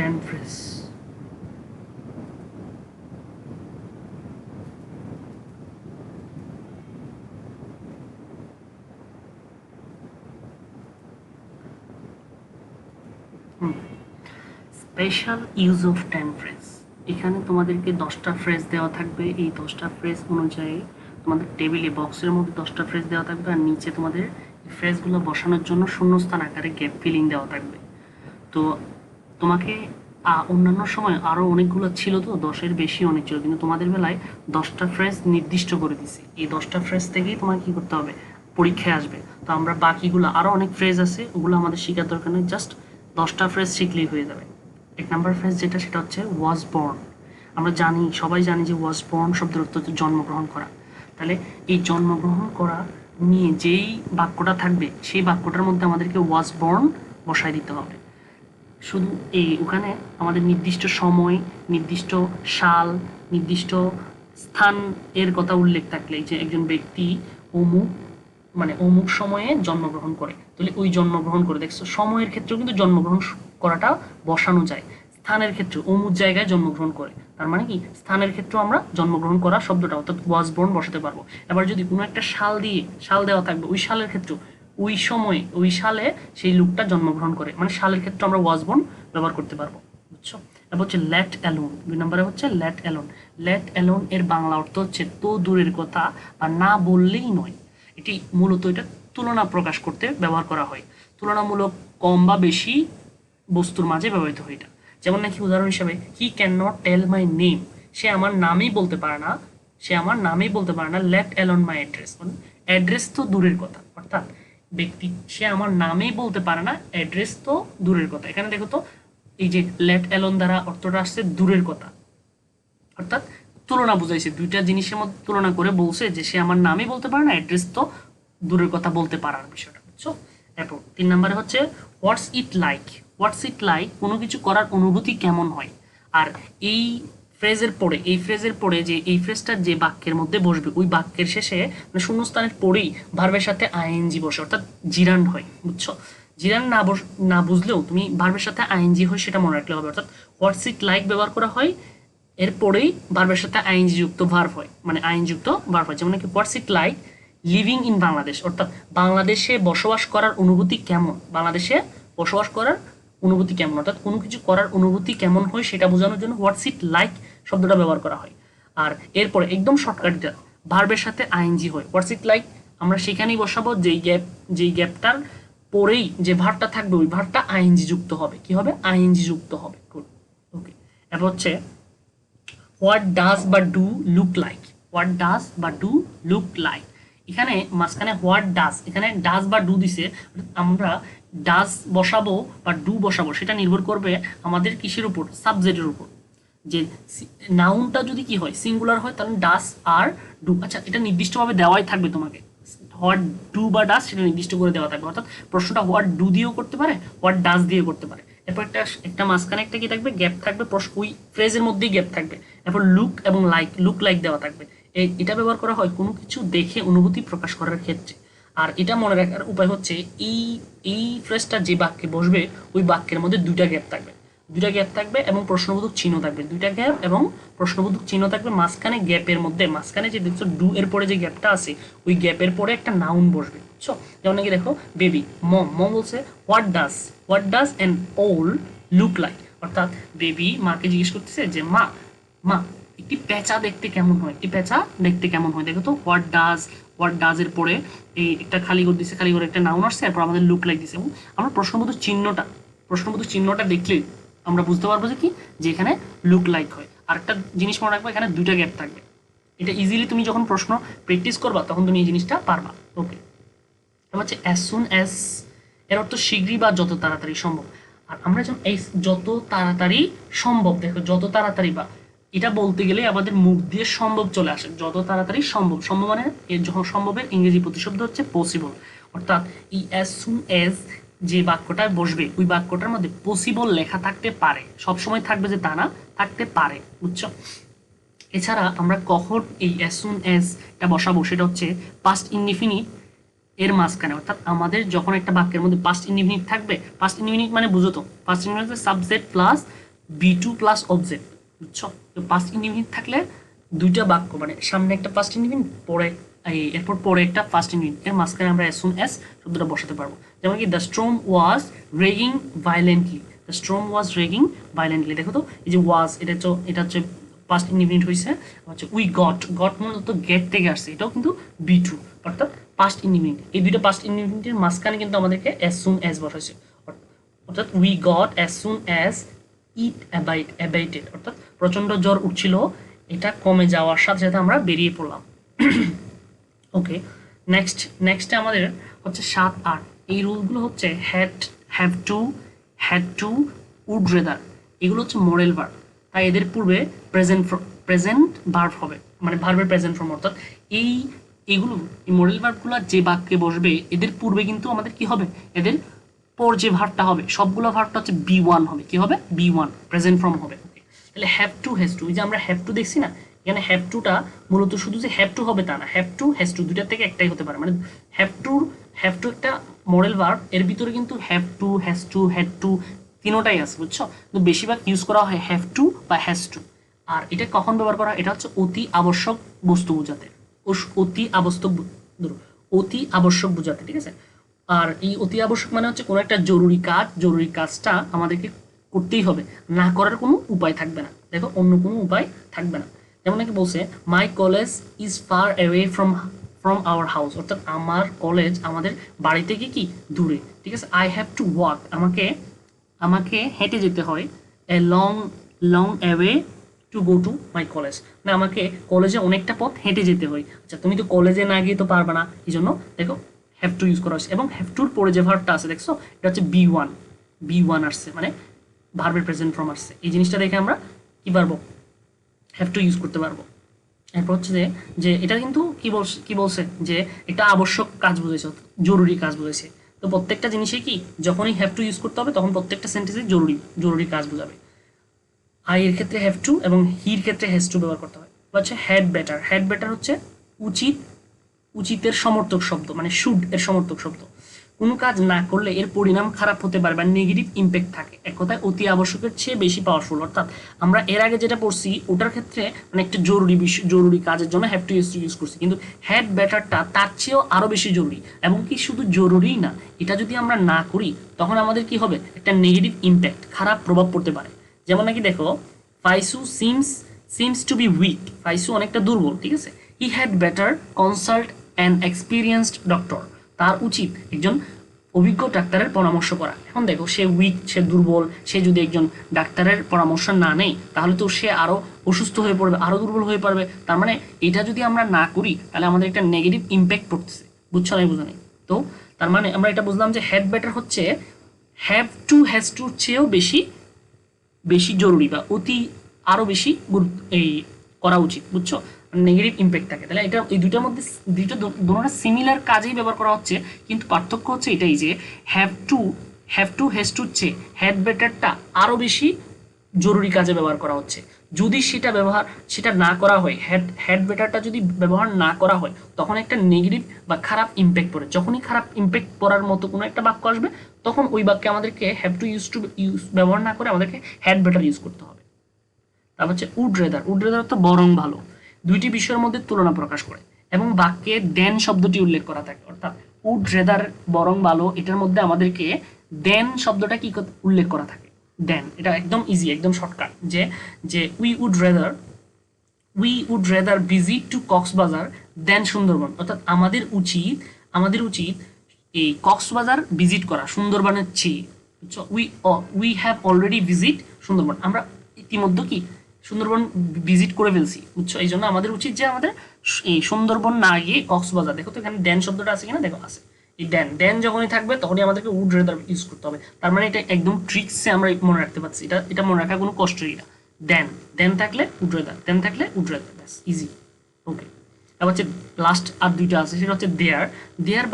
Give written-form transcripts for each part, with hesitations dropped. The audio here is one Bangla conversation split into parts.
10 phrase. Special use of 10 phrase. এখানে তোমাদেরকে 10টা ফ্রেজ দেওয়া থাকবে। এই 10টা ফ্রেজ অনুযায়ী তোমাদের টেবিলে বক্সের মধ্যে 10টা ফ্রেজ দেওয়া থাকবে, আর নিচে তোমাদের ফ্রেজগুলো বসানোর জন্য শূন্যস্থান আকারে গ্যাপ ফিলিং দেওয়া থাকবে। তো তোমাকে অন্যান্য সময় আরও অনেকগুলো ছিল, তো 10-এর বেশি অনেক ছিল, কিন্তু তোমাদের বেলায় 10টা ফ্রেজ নির্দিষ্ট করে দিছি। এই 10টা ফ্রেজ থেকেই তোমাকে কী করতে হবে, পরীক্ষায় আসবে। তো আমরা বাকিগুলো আরও অনেক ফ্রেজ আছে, ওগুলো আমাদের শেখার দরকার নেই, জাস্ট 10টা ফ্রেজ শিখলেই হয়ে যাবে। 1 নাম্বার ফ্রেজ যেটা, সেটা হচ্ছে ওয়াজ বর্ন। আমরা জানি, সবাই জানি যে ওয়াজ বর্ন শব্দের অর্থ হচ্ছে জন্মগ্রহণ করা। তাহলে এই জন্মগ্রহণ করা নিয়ে যেই বাক্যটা থাকবে, সেই বাক্যটার মধ্যে আমাদেরকে ওয়াজ বর্ন বসায় দিতে হবে। শুধু ওখানে আমাদের নির্দিষ্ট সময়, নির্দিষ্ট সাল, নির্দিষ্ট স্থান এর কথা উল্লেখ থাকলে, যে একজন ব্যক্তি অমুক সময়ে জন্মগ্রহণ করে, তাহলে ওই জন্মগ্রহণ করে, দেখছো সময়ের ক্ষেত্রেও কিন্তু জন্মগ্রহণ করাটা বসানো যায়। স্থানের ক্ষেত্রে অমুক জায়গায় জন্মগ্রহণ করে, তার মানে কি স্থানের ক্ষেত্রেও আমরা জন্মগ্রহণ করা শব্দটা অর্থাৎ ওয়াজ বর্ন বসাতে পারবো। এবার যদি কোনো একটা সাল দেওয়া থাকবে, ওই সালের ক্ষেত্রেও ওই সময় ওই সালে সেই লোকটা জন্মগ্রহণ করে, মানে সালের ক্ষেত্রে আমরা ওয়াজ বর্ন ব্যবহার করতে পারবো, বুঝছো। এবার হচ্ছে লেট অ্যালোন। 2 নম্বরে হচ্ছে লেট অ্যালোন। লেট অ্যালোন এর বাংলা অর্থ হচ্ছে তো দূরের কথা বা না বললেই নয়। এটি মূলত এটা তুলনা প্রকাশ করতে ব্যবহার করা হয়। তুলনামূলক কম বা বেশি বস্তুর মাঝে ব্যবহৃত হয় এটা। যেমন নাকি উদাহরণ হিসাবে, he can not tell my name, সে আমার নামেই বলতে পারে না, লেট অ্যালোন মাই অ্যাড্রেস, মানে অ্যাড্রেস তো দূরের কথা, অর্থাৎ ব্যক্তি সে আমার নামেই বলতে পারে না, অ্যাড্রেস তো দূরের কথা। এখানে দেখো তো, এই যে লেট অ্যালোন দ্বারা অর্থটা আসছে দূরের কথা, অর্থাৎ তুলনা বুঝাইছে, দুইটা জিনিসের মধ্যে তুলনা করে বলছে যে সে আমার নামই বলতে পারে না, অ্যাড্রেস তো দূরের কথা বলতে পারার বিষয়টা, বুঝছো। এরপর 3 নম্বরে হচ্ছে হোয়াটস it like. What's it like, কোনো কিছু করার অনুভূতি কেমন হয়। আর এই ফ্রেজের পরে যে এই ফ্রেজটা যে বাক্যের মধ্যে বসবে, ওই বাক্যের শেষে মানে শূন্যস্থানের পরেই ভার্বের সাথে আইএনজি বসে, অর্থাৎ জিরান্ড হয়, বুঝছো। জিরান্ড না বুঝলেও তুমি ভার্বের সাথে আইএনজি হয় সেটা মনে রাখলে হবে। অর্থাৎ হোয়াটস ইট লাইক ব্যবহার করা হয়, এরপরেই ভার্বের সাথে আইএনজি যুক্ত ভার্ব হয়, মানে আইনযুক্ত ভার্ব হয়। যেমন কি what's it like living in Bangladesh, অর্থাৎ বাংলাদেশে বসবাস করার অনুভূতি কেমন, বাংলাদেশে বসবাস করার অনুভূতি কেমন, অর্থাৎ কোনো কিছু করার অনুভূতি কেমন হয় সেটা বোঝানোর জন্য হোয়াটস ইট লাইক শব্দটা ব্যবহার করা হয়। আর এরপরে একদম শর্টকাটটা ভার্বের সাথে আইএনজি হয়, হোয়াটস ইট লাইক আমরা সেখানেই বসাবো যেই গ্যাপটার পরেই যে ভার্বটা থাকবে, ওই ভার্বটা আইএনজি যুক্ত হবে। কি হবে, আইএনজি যুক্ত হবে। ওকে। এরপর হচ্ছে হোয়াট ডাজ বা do look like. What does বা ডু লুক লাইক, এখানে মাঝখানে হোয়াট ডাজ, এখানে ডাজ বা ডু দিছে, আমরা ডাজ বসাবো বা ডু বসাবো সেটা নির্ভর করবে আমাদের কিসের উপর, সাবজেক্টের উপর। যে নাউনটা যদি কি হয়, সিঙ্গুলার হয়, তাহলে ডাজ আর ডু, আচ্ছা এটা নির্দিষ্টভাবে দেওয়াই থাকবে তোমাকে, হোয়াট ডু বা ডাজ সেটা নির্দিষ্ট করে দেওয়া থাকবে। অর্থাৎ প্রশ্নটা হোয়াট ডু দিয়েও করতে পারে, হোয়াট ডাজ দিয়েও করতে পারে। এরপর একটা মাঝখানে একটা কি থাকবে, গ্যাপ থাকবে, ওই ফ্রেজের মধ্যেই গ্যাপ থাকবে। এরপর লুক এবং লুক লাইক দেওয়া থাকবে। এটা ব্যবহার করা হয় কোনো কিছু দেখে অনুভূতি প্রকাশ করার ক্ষেত্রে। আর এটা মনে রাখার উপায় হচ্ছে, এই ফ্রেজটা যে বাক্যে বসবে, ওই বাক্যের মধ্যে দুইটা গ্যাপ থাকবে এবং প্রশ্নবোধক চিহ্ন থাকবে, দুইটা গ্যাপ এবং প্রশ্নবোধক চিহ্ন থাকবে। মাঝখানে গ্যাপের মধ্যে, মাঝখানে যে দেখছো ডু এর পরে যে গ্যাপটা আছে, ওই গ্যাপের পরে একটা নাউন বসবে, বুঝছো। যেমন নাকি দেখো, বেবি, মম বলছে হোয়াট ডাজ অ্যান ওল লুক লাইক, অর্থাৎ বেবি মাকে জিজ্ঞেস করতেছে যে মা একটি পেঁচা দেখতে কেমন হয়, দেখো তো, হোয়াট ডাজ এর পরে এই একটা খালি করে দিছে, খালি করে একটা নাউন আসছে, এরপর আমাদের লুক লাইক দিছে, এবং আমরা প্রশ্নবোধক চিহ্নটা দেখলে আমরা বুঝতে পারবো যে কি, যে এখানে লুক লাইক হয়। আর একটা জিনিস মনে রাখবো, এখানে দুইটা গ্যাপ থাকবে। এটা ইজিলি তুমি যখন প্রশ্ন প্র্যাকটিস করবা তখন তুমি এই জিনিসটা পারবা। ওকে। এবার হচ্ছে অ্যাজ সুন অ্যাজ, এর অর্থ শীঘ্রই বা যত তাড়াতাড়ি সম্ভব। আর আমরা যখন এই যত তাড়াতাড়ি সম্ভব, দেখো যত তাড়াতাড়ি বা, এটা বলতে গেলে আমাদের মুখ দিয়ে সম্ভব চলে আসে, যত তাড়াতাড়ি সম্ভব মানে এর যখন সম্ভবের ইংরেজি প্রতিশব্দ হচ্ছে পসিবল। অর্থাৎ এই অ্যাজ সুন অ্যাজ যে বাক্যটা বসবে, ওই বাক্যটার মধ্যে পসিবল লেখা থাকতে পারে, সবসময় থাকবে যে তা না, থাকতে পারে, বুঝছো। এছাড়া আমরা কখন এই অ্যাজ সুন অ্যাজ টা বসাবো, সেটা হচ্ছে পাস্ট ইনডিফিনিট এর মাঝখানে। অর্থাৎ আমাদের যখন একটা বাক্যের মধ্যে পাস্ট ইনডিফিনিট থাকবে, পাস্ট ইনডিফিনিট মানে বুঝো তো, past indefinite subject plus V two plus object, বুঝছো? তো পাস্ট ইনডিফিনিট থাকলে দুইটা বাক্য মানে সামনে একটা পাস্ট ইনডিফিনিট পরে এরপর পরে একটা ফার্স্ট ইনডিফিনিট, এর মাঝখানে আমরা অ্যাজ সুন অ্যাজ শব্দটা বসাতে পারবো। যেমন কি the storm was ragging violently, the storm was ragging violently. দেখো তো এই যে ওয়াজ, এটা হচ্ছে পাস্ট ইনডিফিনিট হয়েছে। হচ্ছে উই গট মূলত গেট থেকে আসছে, এটাও কিন্তু বি টু, অর্থাৎ পাস্ট ইনডিফিনিট। এই দুইটা পাস্ট ইনডিফিনিটের মাঝখানে কিন্তু আমাদেরকে অ্যাজ সুন অ্যাজ বসাইছে, অর্থাৎ we got as soon as it abated, অর্থাৎ প্রচণ্ড জ্বর উঠছিল, এটা কমে যাওয়ার সাথে সাথে আমরা বেরিয়ে পড়লাম। ওকে, নেক্সটে আমাদের হচ্ছে 7-8। এই রুলগুলো হচ্ছে হ্যাড টু উড রেদার, এগুলো হচ্ছে মডেল ভার্ব, তাই এদের পূর্বে প্রেজেন্ট ভার্ব হবে, মানে ভার্বের প্রেজেন্ট ফর্ম। অর্থাৎ এই মডেল ভার্বগুলো যে বাক্যে বসবে এদের পূর্বে কিন্তু আমাদের কি হবে, এদের পর যে ভার্বটা হবে সবগুলো ভার্বটা হচ্ছে B1 হবে, কি হবে, B1 প্রেজেন্ট ফর্ম হবে। ওকে, তাহলে হ্যাভ টু হ্যাজ টু, এই যে আমরা হ্যাভ টু দেখছি না, এখানে হ্যাভ টুটা মূলত শুধু যে হ্যাভ টু হবে তা না, হ্যাভ টু হ্যাজ টু দুইটার থেকে একটাই হতে পারে। মানে হ্যাভ টু একটা মডেল ভার্ব, এর ভিতরে কিন্তু have to, has to, had to তিনোটাই আছে, বুঝছো? তো বেশিরভাগ ইউজ করা হয় হ্যাভ টু বা হ্যাজ টু। আর এটা কখন ব্যবহার করা হয়, এটা হচ্ছে অতি আবশ্যক বস্তু বোঝাতে, অতি আবশ্যক বোঝাতে, ঠিক আছে? আর এই অতি আবশ্যক মানে হচ্ছে কোনো একটা জরুরি কাজটা আমাদেরকে করতেই হবে, না করার কোনো উপায় থাকবে না। দেখো, অন্য কোনো উপায় থাকবে না। যেমন নাকি বলছে my college is far away from our house, অর্থাৎ আমার কলেজ আমাদের বাড়ি থেকে কি দূরে, ঠিক আছে? আই হ্যাভ টু ওয়াক, আমাকে হেঁটে যেতে হয়, a long away to go to my college, মানে আমাকে কলেজে অনেকটা পথ হেঁটে যেতে হয়। আচ্ছা, তুমি তো কলেজে না গিয়ে তো পারবে না, এই জন্য দেখো হ্যাভ টু ইউজ করা হচ্ছে। এবং হ্যাভ টুর পরে যে ভার্বটা আছে দেখছো, এটা হচ্ছে বি ওয়ান আসছে, মানে ভার্বের প্রেজেন্ট ফর্ম আসছে। এই জিনিসটা দেখে আমরা কি পারবো, হ্যাভ টু ইউজ করতে পারবো। এরপর হচ্ছে যে এটা কিন্তু কি বলছে যে একটা আবশ্যক কাজ বুঝেছে, জরুরি কাজ বুঝেছে। তো প্রত্যেকটা জিনিসে কি যখনই হ্যাভ টু ইউজ করতে হবে তখন প্রত্যেকটা সেন্টেন্সে জরুরি কাজ বোঝাবে। আই এর ক্ষেত্রে হ্যাভ টু এবং হির ক্ষেত্রে হ্যাজ টু ব্যবহার করতে হয়। হচ্ছে হ্যাড বেটার হচ্ছে উচিতের সমর্থক শব্দ, মানে শুড এর সমর্থক শব্দ। কোনো কাজ না করলে এর পরিণাম খারাপ হতে পারে বা নেগেটিভ ইম্প্যাক্ট থাকে, এক কথায় অতি আবশ্যকের চেয়ে বেশি পাওয়ারফুল। অর্থাৎ আমরা এর আগে যেটা পড়ছি ওটার ক্ষেত্রে মানে একটা জরুরি কাজের জন্য হ্যাভ টু ইউজ করছি, কিন্তু হ্যাড বেটারটা তার চেয়েও আরো বেশি জরুরি, এবং কি শুধু জরুরিই না, এটা যদি আমরা না করি তখন আমাদের কি হবে, একটা নেগেটিভ ইম্প্যাক্ট, খারাপ প্রভাব পড়তে পারে। যেমন নাকি দেখো, ফাইসু সিমস টু বি উইক, ফাইসু অনেকটা দুর্বল, ঠিক আছে? He had better consult an experienced doctor, তার উচিত একজন অভিজ্ঞ ডাক্তারের পরামর্শ করা। এখন দেখো, সে উইক, সে দুর্বল, সে যদি একজন ডাক্তারের পরামর্শ না নেয় তাহলে তো সে আরো অসুস্থ হয়ে পড়বে, আরো দুর্বল হয়ে পড়বে। তার মানে এটা যদি আমরা না করি তাহলে আমাদের একটা নেগেটিভ ইম্প্যাক্ট পড়তেছে, বুঝছো না বুঝা নেই? তো তার মানে আমরা এটা বুঝলাম যে হ্যাড বেটার হচ্ছে হ্যাভ টু হ্যাজ টুর চেয়েও বেশি জরুরি বা আরো বেশি এই করা উচিত, বুঝছো? নেগেটিভ ইম্প্যাক্ট থাকে। তাহলে এটা এই দুইটার মধ্যে দুটোটা সিমিলার কাজেই ব্যবহার করা হচ্ছে, কিন্তু পার্থক্য হচ্ছে এটাই যে হ্যাভ টু হ্যাজ টুর চেয়ে হ্যাড বেটারটা আরো বেশি জরুরি কাজে ব্যবহার করা হচ্ছে। যদি সেটা না করা হয়, হ্যাড বেটারটা যদি ব্যবহার না করা হয় তখন একটা নেগেটিভ বা খারাপ ইম্প্যাক্ট পড়ে। যখনই খারাপ ইম্প্যাক্ট পড়ার মতো কোনো একটা বাক্য আসবে তখন ওই বাক্যে আমাদেরকে হ্যাভ টু ইউজ ব্যবহার না করে আমাদেরকে হ্যাড বেটার ইউজ করতে হবে। তারপর হচ্ছে উড রেদার তো বরং ভালো, দুইটি বিষয়ের মধ্যে তুলনা প্রকাশ করে এবং বাক্যে দেন শব্দটি উল্লেখ করা থাকে। অর্থাৎ উড রেদার বরং ভালো, এটার মধ্যে আমাদেরকে দেন শব্দটা কি উল্লেখ করা থাকে, দেন। এটা একদম ইজি, একদম শর্টকাট, যে we would rather visit to Cox's Bazar than Sundarbans. অর্থাৎ আমাদের উচিত এই কক্সবাজার ভিজিট করা সুন্দরবনের চেয়ে, বুঝছো? We have already visit Sundarban, আমরা ইতিমধ্যে কি সুন্দরবন ভিজিট করে ফেলছি, বুঝছো? এই জন্য আমাদের উচিত যে আমাদের এই সুন্দরবন না গিয়ে কক্সবাজার। দেখো তো এখানে দেন শব্দটা আছে কিনা, দেখো আছে। এই দেন যখনই থাকবে তখনই আমাদেরকে উড রেদার ইউজ করতে হবে। তার মানে এটা একদম ট্রিক্সে আমরা মনে রাখতে পারছি, এটা মনে রাখা কোনো কষ্টেরই না। দেন থাকলে উড রেদার, ব্যাস, ইজি। ওকে, তারপর হচ্ছে লাস্ট আর দুইটা আছে, সেটা হচ্ছে দেয়ার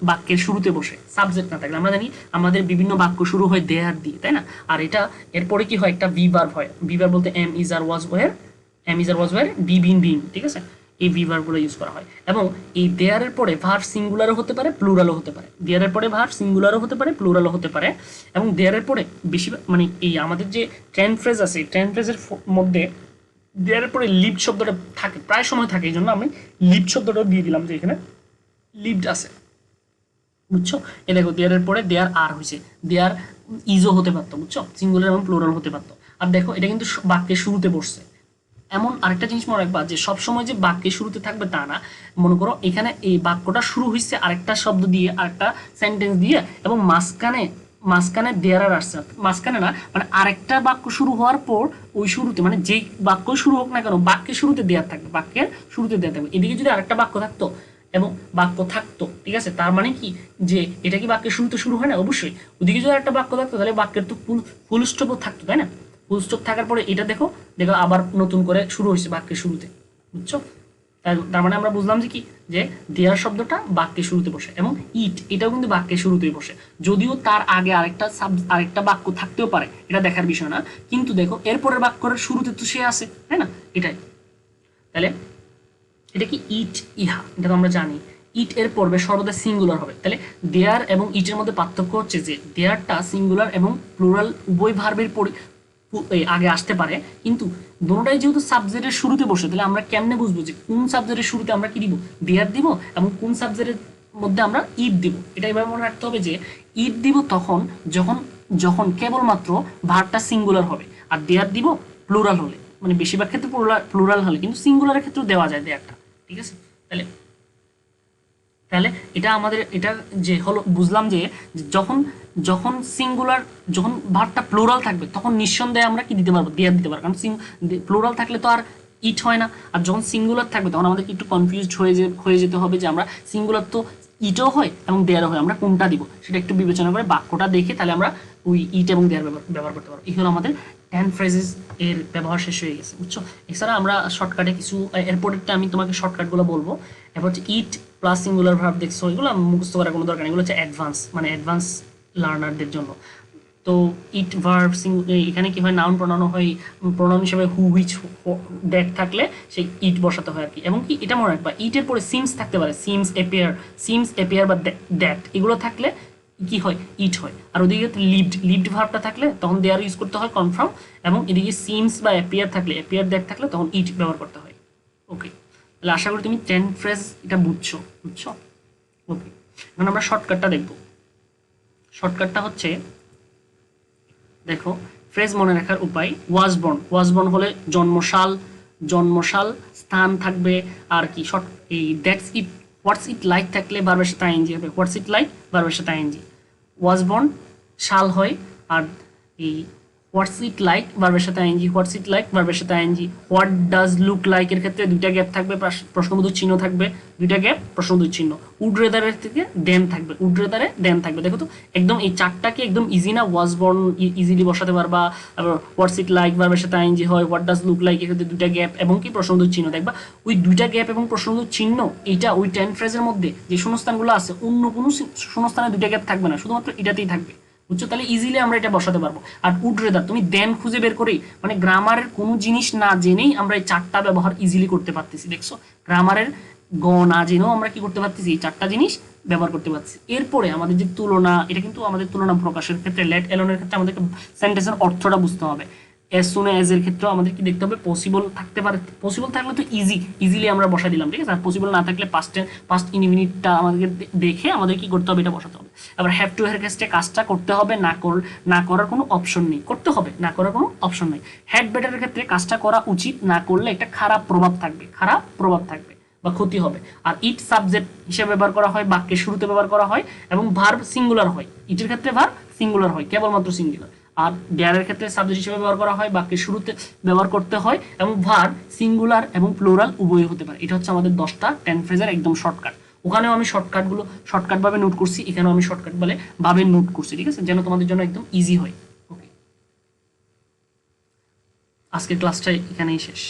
বাক্যের শুরুতে বসে, সাবজেক্ট না থাকলে। আমরা জানি আমাদের বিভিন্ন বাক্য শুরু হয় দেয়ার দিয়ে, তাই না? আর এটা এরপরে কি হয়, একটা বি ভার্ব হয়। বি ভার্ব বলতে am is are was were, be been, ঠিক আছে? এই ভি ভার্বগুলো ইউজ করা হয়। এবং এই দেয়ারের পরে ভার্ব সিঙ্গুলারও হতে পারে, প্লুরালও হতে পারে। দেয়ারের পরে ভার্ব সিঙ্গুলারও হতে পারে, প্লুরালও হতে পারে। এবং দেয়ারের পরে বেশি মানে এই আমাদের যে ট্রেন ফ্রেজ আছে, ট্রেন ফ্রেজের মধ্যে দেয়ারের পরে লিভড শব্দটা থাকে, প্রায় সময় থাকে, এই জন্য আমি লিভড শব্দটা দিয়ে দিলাম যে এখানে লিভড আছে, বুঝছো? এ দেখো দেয়ারের পরে দেয়ার আর হয়েছে, দেয়ার ইজও হতে পারতো, বুঝছো? সিঙ্গুলার এবং প্লুরাল হতে পারতো। আর দেখো এটা কিন্তু বাক্যের শুরুতে বসছে। এমন আরেকটা জিনিস মনে রাখবা যে সবসময় যে বাক্যের শুরুতে থাকবে তা না। মনে করো এখানে এই বাক্যটা শুরু হয়েছে আরেকটা শব্দ দিয়ে, আরেকটা সেন্টেন্স দিয়ে, এবং মাঝখানে মাঝখানে দেয়ার আর আসছে, মাঝখানে না মানে আরেকটা বাক্য শুরু হওয়ার পর ওই শুরুতে মানে যেই বাক্য শুরু হোক না কেন বাক্যের শুরুতে দেয়ার থাকবে, বাক্যের শুরুতে দেওয়া থাকবে। এদিকে যদি আরেকটা বাক্য থাকতো এবং বাক্য থাকতো, ঠিক আছে, তার মানে কি যে এটা কি বাক্যের শুরুতে শুরু হয় না? অবশ্যই। ওদিকে যদি একটা বাক্য থাকতো তাহলে বাক্যের তো ফুল স্টপও থাকতো, তাই না? ফুল স্টপ থাকার পরে এটা দেখো দেখো আবার নতুন করে শুরু হয়েছে বাক্যের শুরুতে, বুঝছো? তার মানে আমরা বুঝলাম যে কি, যে দেয়ার শব্দটা বাক্যের শুরুতে বসে, এবং ইট এটাও কিন্তু বাক্যের শুরুতেই বসে, যদিও তার আগে আরেকটা বাক্য থাকতেও পারে, এটা দেখার বিষয় না। কিন্তু দেখো এরপরের বাক্যের শুরুতে তো সে আছে, তাই না? এটাই। তাহলে এটা কি ইট, ইহা, এটা তো আমরা জানি। ইট এর পর্বে সর্বদা সিঙ্গুলার হবে। তাহলে দেয়ার এবং ইটের মধ্যে পার্থক্য হচ্ছে যে দেয়ারটা সিঙ্গুলার এবং প্লুরাল উভয় ভার্বের আগে আসতে পারে, কিন্তু দুটোটাই যেহেতু সাবজেক্টের শুরুতে বসে, তাহলে আমরা কেমনে বুঝবো যে কোন সাবজেক্টের শুরুতে আমরা কি দিব, দেয়ার দিব, এবং কোন সাবজেক্টের মধ্যে আমরা ইট দিব? এটা এবার মনে রাখতে হবে যে ইট দিব তখন যখন যখন কেবলমাত্র ভার্বটা সিঙ্গুলার হবে, আর দেয়ার দিব প্লুরাল হলে, মানে বেশিরভাগ ক্ষেত্রে প্লুরাল হলে, কিন্তু সিঙ্গুলারের ক্ষেত্রেও দেওয়া যায় দেয়ারটা, ঠিক আছে? তাহলে তাহলে এটা আমাদের এটা যে হলো বুঝলাম যে যখন যখন সিঙ্গুলার যখন ভার্বটা প্লুরাল থাকবে তখন নিঃসন্দেহে আমরা কি দিতে পারবো, দেয়ার দিতে পারবো, কারণ প্লুরাল থাকলে তো আর ইট হয় না। আর যখন সিঙ্গুলার থাকবে তখন আমাদের একটু কনফিউজড হয়ে যেতে হবে যে আমরা সিঙ্গুলার তো ইটও হয় এবং দেয়ারও হয়, আমরা কোনটা দিব সেটা একটু বিবেচনা করে বাক্যটা দেখে তাহলে আমরা ওই ইট এবং দেয়ার ব্যবহার করতে পারবো। এই হলো আমাদের 10 ফ্রেজেস এর ব্যবহার শেষ হয়ে গেছে, বুঝছো? এছাড়া আমরা শর্টকাটে কিছু এরপরেরটা আমি তোমাকে শর্টকাটগুলো বলবো। এরপর হচ্ছে ইট প্লাস সিঙ্গুলার ভার্ব, দেখছো এগুলো মুখস্থ করার কোনো দরকার নেই, এগুলো হচ্ছে অ্যাডভান্স মানে অ্যাডভান্স লার্নারদের জন্য। তো ইট ভার্ব এখানে কি হয়, নাউন প্রোনাউন হয়, প্রোনাউন হিসেবে হু হুইচ দ্যাট থাকলে সেই ইট বসাতে হয় আর কি। এবং কি এটা মনে রাখবা ইটের পরে সিমস থাকতে পারে, সিমস এপিয়ার বা দ্যাট এগুলো থাকলে কি হয়, ইট হয়। আর ওদিকে লিভড ভার্বটা থাকলে তখন দেয়ার ইউজ করতে হয় কনফার্ম, এবং এদিকে সিমস বা এপিয়ার থাকলে, এপিয়ার দ্যাট থাকলে তখন ইট ব্যবহার করতে হয়। ওকে, তাহলে আশা করি তুমি 10 ফ্রেজ এটা বুঝছো। ওকে, এখন আমরা শর্টকাটটা দেখব। শর্টকাটটা হচ্ছে দেখো ফ্রেজ মনে রাখার উপায়, ওয়াজ বর্ন হলে জন্মসাল স্থান থাকবে, আর কি শর্ট এই that's it, what's it like থাকলে ভার্বের সাথে আইএনজি হবে, হোয়াটস ইট লাইক ভার্বের সাথে আইএনজি। ওয়াজ বর্ন শাল হয়, আর এই হোয়াটস ইট লাইক ভার্বের সাথে আইএনজি, হোয়াটস ইট লাইক ভার্বের সাথে ING. What does look like এর ক্ষেত্রে দুইটা গ্যাপ থাকবে, প্রশ্নবোধক চিহ্ন থাকবে, দুইটা গ্যাপ প্রশ্নবোধক চিহ্ন। উড রেদারের থেকে দেন থাকবে, উড রেদারে দেন থাকবে। দেখো তো একদম এই চারটাকে একদম ইজি না, ওয়াজ বর্ন ইজিলি বসাতে পারবা। আবার হোয়াটস ইট লাইক ভার্বের সাথে আইএনজি হয়, হোয়াট ডাজ লুক লাইক এর ক্ষেত্রে দুইটা গ্যাপ এবং কি প্রশ্নবোধক চিহ্ন। দেখবা ওই দুইটা গ্যাপ এবং প্রশ্নবোধক চিহ্ন এইটা ওই 10 ফ্রেজের মধ্যে যে শূন্যস্থানগুলো আছে অন্য কোনো শূন্যস্থানে দুইটা গ্যাপ থাকবে না, শুধুমাত্র এটাতেই থাকবে, বুঝছো? তাহলে ইজিলি আমরা এটা বসাতে পারবো। আর উড রেদার তুমি দেন খুঁজে বের করেই মানে গ্রামারের কোনো জিনিস না জেনেই আমরা এই চারটা ব্যবহার ইজিলি করতে পারতেছি। দেখছো গ্রামারের গ না জেনেও আমরা কি করতে পারতেছি, এই চারটা জিনিস ব্যবহার করতে পারছি। এরপরে আমাদের যে তুলনা, এটা কিন্তু আমাদের তুলনা প্রকাশের ক্ষেত্রে লেট এলোনের ক্ষেত্রে আমাদেরকে সেন্টেন্সের অর্থটা বুঝতে হবে। এস শুনে এজ এর ক্ষেত্রেও আমাদের কি দেখতে হবে, পসিবল থাকতে পারে, পসিবল থাকলে তো ইজিলি আমরা বসা দিলাম, ঠিক আছে? আর পসিবল না থাকলে পাস্ট ইনডিফিনিটটা আমাদেরকে দেখে আমাদের কি করতে হবে, এটা বসাতে হবে। আবার হ্যাভ টু এর ক্ষেত্রে কাজটা করতে হবে, না করার কোনো অপশন নেই, করতে হবে, না করার কোনো অপশন নেই। হ্যাড বেটারের ক্ষেত্রে কাজটা করা উচিত, না করলে একটা খারাপ প্রভাব থাকবে বা ক্ষতি হবে। আর ইট সাবজেক্ট হিসেবে ব্যবহার করা হয়, বাক্যের শুরুতে ব্যবহার করা হয়, এবং ভার্ব সিঙ্গুলার হয়, ইটের ক্ষেত্রে ভার্ব সিঙ্গুলার হয়, কেবলমাত্র সিঙ্গুলার। আর ডেয়ারের ক্ষেত্রে সাবজেক্ট হিসেবে ব্যবহার করা হয়, বাক্যের শুরুতে ব্যবহার করতে হয়, এবং ভার্ব সিঙ্গুলার এবং প্লুরাল উভয় হতে পারে। এটা হচ্ছে আমাদের 10টা 10 ফ্রেজের একদম শর্টকাট। ওখানেও আমি শর্টকাট ভাবে নোট করছি, এখানেও আমি শর্টকাট ভাবে নোট করছি, ঠিক আছে, যেন তোমাদের জন্য একদম ইজি হয়। ওকে, আজকের ক্লাসটা এখানেই শেষ।